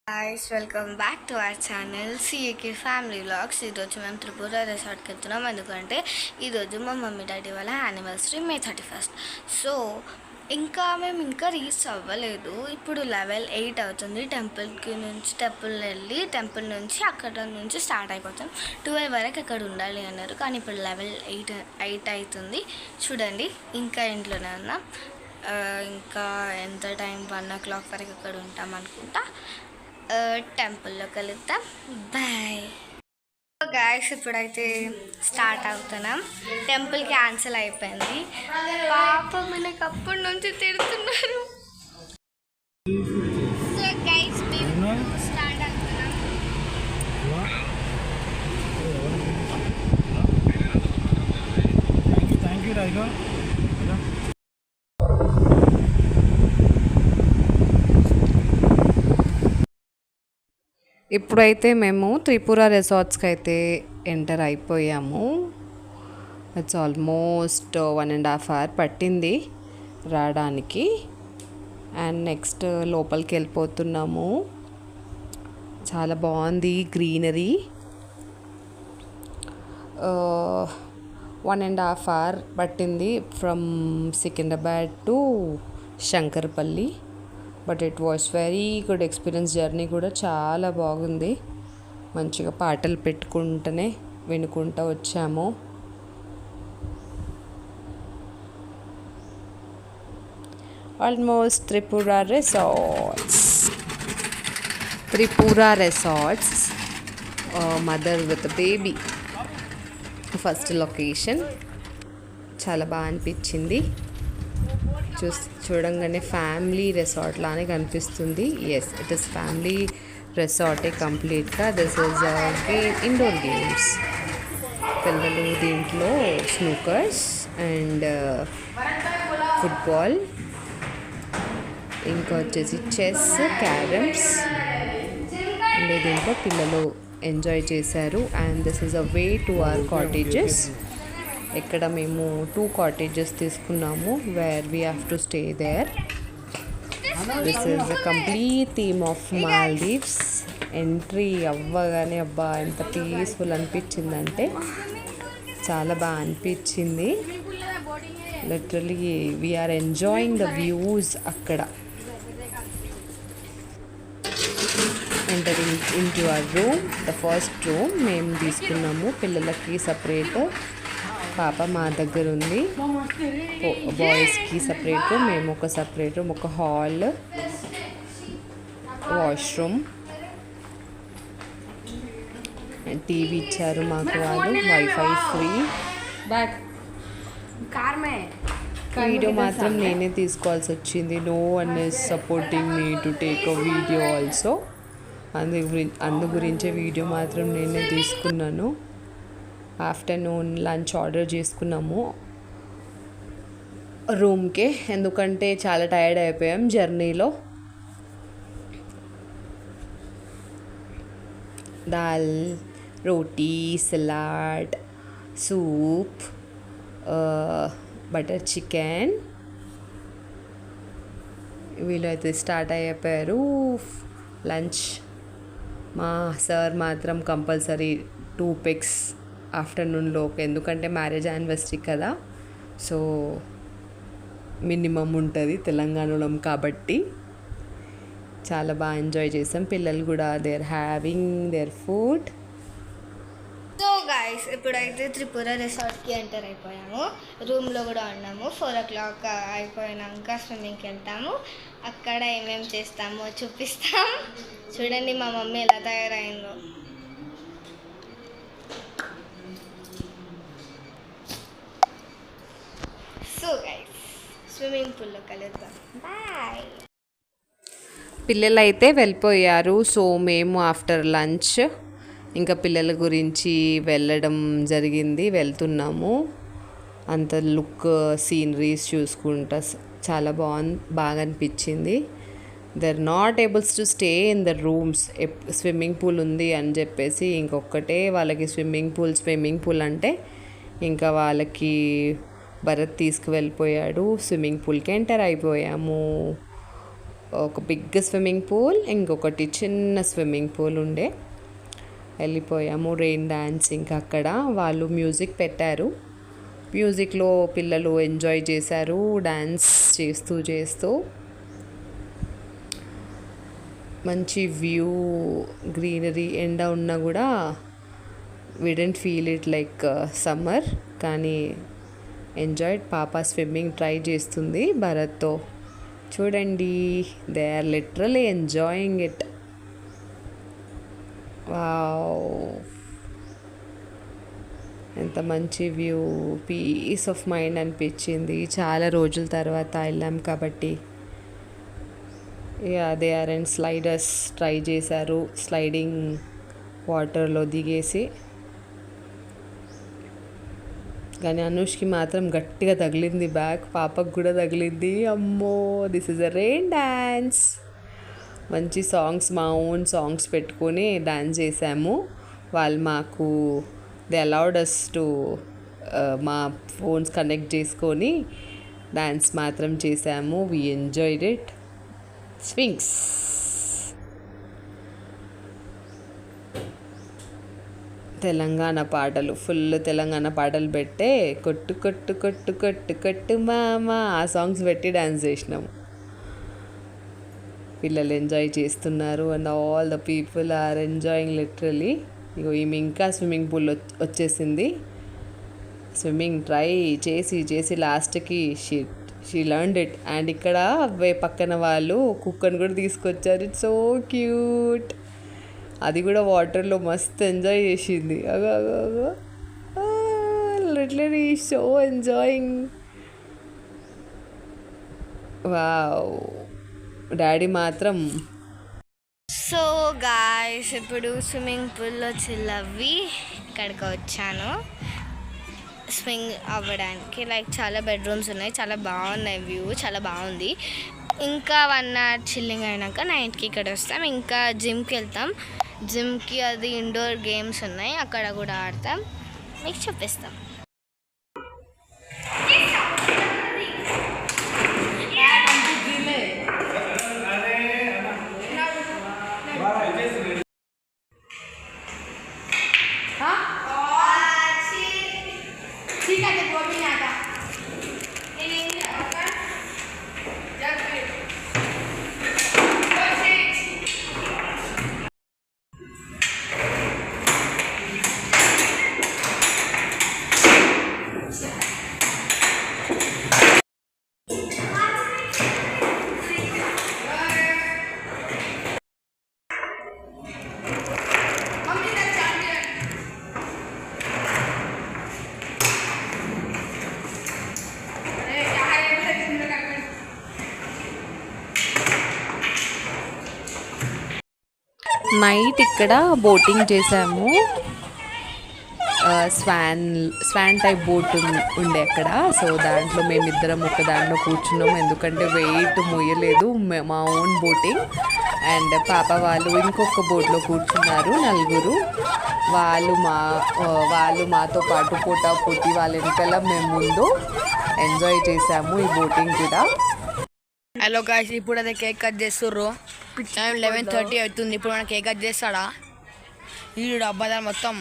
guys, welcome back to our channel CAK Family Vlogs. ఈరోజు మేము త్రిపుర రిసార్ట్కి వెళ్తున్నాం. ఎందుకంటే ఈరోజు మా మమ్మీ డాడీ వాళ్ళ యానివర్సరీ May 31st. సో మేము ఇంకా రీచ్ అవ్వలేదు. ఇప్పుడు లెవెల్ 8 అవుతుంది. టెంపుల్ వెళ్ళి టెంపుల్ నుంచి అక్కడ నుంచి స్టార్ట్ అయిపోతాం. 12 వరకు అక్కడ ఉండాలి అన్నారు. కానీ ఇప్పుడు లెవెల్ 8 అవుతుంది. చూడండి, ఇంకా ఇంట్లోనే ఉన్నాం. ఇంకా ఎంత టైం 1 o'clock వరకు అక్కడ ఉంటాం అనుకుంటా. టెంపుల్లో కలుద్దాం. Bye guys. ఇప్పుడైతే స్టార్ట్ అవుతున్నాం. టెంపుల్ క్యాన్సిల్ అయిపోయింది. పాప మనకు అప్పటి నుంచి తిడుతున్నారు. సో గైస్ మేము స్టార్ట్ అవుతున్నాం. థ్యాంక్ యూ రాయిగా. ఇప్పుడైతే మేము త్రిపుర రిసార్ట్స్కి అయితే ఎంటర్ అయిపోయాము. ఇట్స్ ఆల్మోస్ట్ 1.5 hours పట్టింది రావడానికి. అండ్ నెక్స్ట్ లోపలికి వెళ్ళిపోతున్నాము. చాలా బాగుంది, గ్రీనరీ. 1.5 hours పట్టింది from Secunderabad to Shankarpalli. But it was very good experience. Journey కూడా చాలా బాగుంది. మంచిగా పాటలు పెట్టుకుంటూనే వినుకుంటూ వచ్చాము. Almost Tripura resorts mother with baby first location. చాలా బాగా అనిపించింది. చూడంగానే ఫ్యామిలీ రిసార్ట్ లానే కనిపిస్తుంది. ఎస్, ఇట్ ఇస్ ఫ్యామిలీ రిసార్టే కంప్లీట్గా. This is indoor games. పిల్లలు దీంట్లో స్నూకర్స్ అండ్ ఫుట్బాల్, ఇంకా వచ్చేసి చెస్, క్యారమ్స్ దీంట్లో పిల్లలు ఎంజాయ్ చేశారు. And this is a way to our cottages. ఇక్కడ మేము 2 cottages తీసుకున్నాము, where we have to stay there. This is the complete theme of Maldives. Entry అవ్వగానే అబ్బా ఎంత పీస్ఫుల్ అనిపించిందంటే చాలా బాగా అనిపించింది. Literally we are enjoying the views అక్కడ. Entering into our room. The first room మేము తీసుకున్నాము. పిల్లలకి సపరేట్, పాప మా దగ్గర ఉంది. బాయ్స్కి సపరేట్ రూమ్, మేము ఒక సపరేట్ రూమ్, ఒక హాల్, వాష్రూమ్, టీవీ ఇచ్చారు మాకు వాళ్ళు, వైఫై ఫ్రీ. వీడియో మాత్రం నేనే తీసుకోవాల్సి వచ్చింది. No one is supporting me to take a video also. అందు గురించే వీడియో మాత్రం నేనే తీసుకున్నాను. ఆఫ్టర్నూన్ లంచ్ ఆర్డర్ చేసుకున్నాము రూమ్కే, ఎందుకంటే చాలా టైర్డ్ అయిపోయాం జర్నీలో. Dal, roti, salad, soup, butter chicken. వీళ్ళైతే స్టార్ట్ అయిపోయారు లంచ్. మా సార్ మాత్రం కంపల్సరీ 2 pigs ఆఫ్టర్నూన్లో, ఎందుకంటే మ్యారేజ్ యానివర్సరీ కదా, సో మినిమం ఉంటుంది తెలంగాణలో కాబట్టి. చాలా బాగా ఎంజాయ్ చేసాం. పిల్లలు కూడా they are having their food. So guys, ఇప్పుడైతే త్రిపుర రిసార్ట్కి ఎంటర్ అయిపోయాము. రూమ్లో కూడా ఉన్నాము. 4 o'clock అయిపోయినాక స్విమ్మింగ్కి వెళ్తాము. అక్కడ ఏమేమి చేస్తామో చూపిస్తాం. చూడండి మా మమ్మీ ఎలా తయారైందో. సో గైస్, స్విమ్మింగ్ పూల్లో కలుద్దాం. బాయ్. పిల్లలు అయితే వెళ్ళిపోయారు. సో మేము ఆఫ్టర్ లంచ్ ఇంకా పిల్లల గురించి వెళ్ళడం జరిగింది. వెళ్తున్నాము. అంత లుక్, సీనరీస్ చూసుకుంటా చాలా బాగా అనిపించింది. They are not ables to stay in the rooms. Swimming pool ఉంది అని చెప్పేసి ఇంకొకటే వాళ్ళకి స్విమ్మింగ్ పూల్ అంటే ఇంకా వాళ్ళకి భరత్ తీసుకువెళ్ళిపోయాడు. స్విమ్మింగ్ పూల్కి ఎంటర్ అయిపోయాము. ఒక బిగ్ స్విమ్మింగ్ పూల్, ఇంకొకటి చిన్న స్విమ్మింగ్ పూల్ ఉండే. వెళ్ళిపోయాము. రెయిన్ డ్యాన్స్ ఇంకా అక్కడ వాళ్ళు మ్యూజిక్ పెట్టారు. మ్యూజిక్లో పిల్లలు ఎంజాయ్ చేశారు డ్యాన్స్ చేస్తూ. మంచి వ్యూ, గ్రీనరీ, ఎండ ఉన్నా కూడా we didn't feel it like summer. కానీ ఎంజాయ్డ్. పాప స్విమ్మింగ్ ట్రై చేస్తుంది భరత్తో. చూడండి, they are literally enjoying it. Wow, ఎంత మంచి వ్యూ, పీస్ ఆఫ్ మైండ్ అనిపించింది. చాలా రోజుల తర్వాత వెళ్ళాం కాబట్టి. They are and sliders try చేశారు, స్లైడింగ్ వాటర్లో దిగేసి. కానీ అనుష్కి మాత్రం గట్టిగా తగిలింది బ్యాగ్, పాపకు కూడా తగిలింది. అమ్మో, this is a rain dance. మంచి సాంగ్స్, మా ఓన్ సాంగ్స్ పెట్టుకొని డ్యాన్స్ చేసాము. వాళ్ళు మాకు దే అలౌడ్ అస్ టు మా ఫోన్స్ కనెక్ట్ చేసుకొని డ్యాన్స్ మాత్రం చేసాము. We enjoyed it. Swings. Telangana పాటలు, ఫుల్ తెలంగాణ పాటలు పెట్టే కొట్టు కొట్టు కొట్టు కొట్టు కొట్టు మామ, ఆ సాంగ్స్ పెట్టి డ్యాన్స్ చేసినాము. పిల్లలు ఎంజాయ్ చేస్తున్నారు and all the people are enjoying literally. ఇగో ఈమె ఇంకా స్విమ్మింగ్ పూల్ వచ్చేసింది. స్విమ్మింగ్ ట్రై చేసి లాస్ట్కి షీ లర్న్డ్ ఇట్. అండ్ ఇక్కడ పక్కన వాళ్ళు కుక్కను కూడా తీసుకొచ్చారు. It's so cute. అది కూడా వాటర్లో మస్తు ఎంజాయ్ చేసింది. అగో literally so enjoying. Wow. Daddy మాత్రం. సో గాయ్స్, ఇప్పుడు స్విమ్మింగ్ పూల్లో చిల్లవి ఇక్కడికి వచ్చాను స్వింగ్ అవ్వడానికి. లైక్ చాలా బెడ్రూమ్స్ ఉన్నాయి, చాలా బాగున్నాయి, వ్యూ చాలా బాగుంది. ఇంకా 1 hour చిల్లింగ్ అయినాక నైట్కి ఇక్కడ వస్తాం. ఇంకా జిమ్కి వెళ్తాం. జిమ్కి అది ఇండోర్ గేమ్స్ ఉన్నాయి, అక్కడ కూడా ఆడతాం. మీకు చూపిస్తాం. నైట్ ఇక్కడ బోటింగ్ చేసాము. స్వాన్ టైప్ బోట్ ఉండే అక్కడ. సో దాంట్లో మేమిద్దరం ఒక దాంట్లో కూర్చున్నాం, ఎందుకంటే వెయిట్ మొయ్యలేదు. మా ఓన్ బోటింగ్. అండ్ పాప వాళ్ళు ఇంకొక బోట్లో కూర్చున్నారు, 4. వాళ్ళు మాతో పాటు పోటీ వాళ్ళ వెనకాల మేము ముందు ఎంజాయ్ చేసాము ఈ బోటింగ్ కూడా. హలో గాయ్స్, ఇప్పుడు అదే కేక్ కట్ చేస్తుర్రు. టైం 11:30 అవుతుంది. ఇప్పుడు మన కేక్ కట్ చేస్తాడా వీడు? అబ్బాయి మొత్తం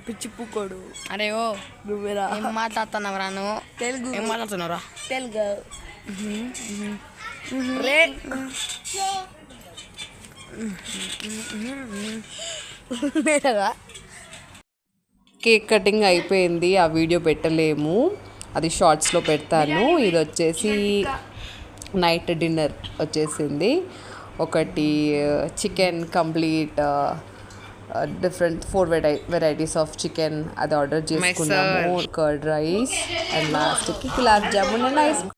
పిచ్చి పుక్కోడు. అరే ఓ నువ్వేరా, ఏం మాట్లాడుతున్నావురా నువ్వు? తెలుగు. ఏం మాట్లాడుతున్నావురా? తెలుగు. రే కేక్ కటింగ్ అయిపోయింది, ఆ వీడియో పెట్టలేము, అది షార్ట్స్లో పెడతాను. ఇది వచ్చేసి నైట్ డిన్నర్ వచ్చేసింది. ఒకటి chicken complete different 4 varieties of chicken అది ఆర్డర్ చేసుకున్నాము. కర్డ్ రైస్ అండ్ లాస్ట్కి గులాబ్ జామున్ అండ్ ఐస్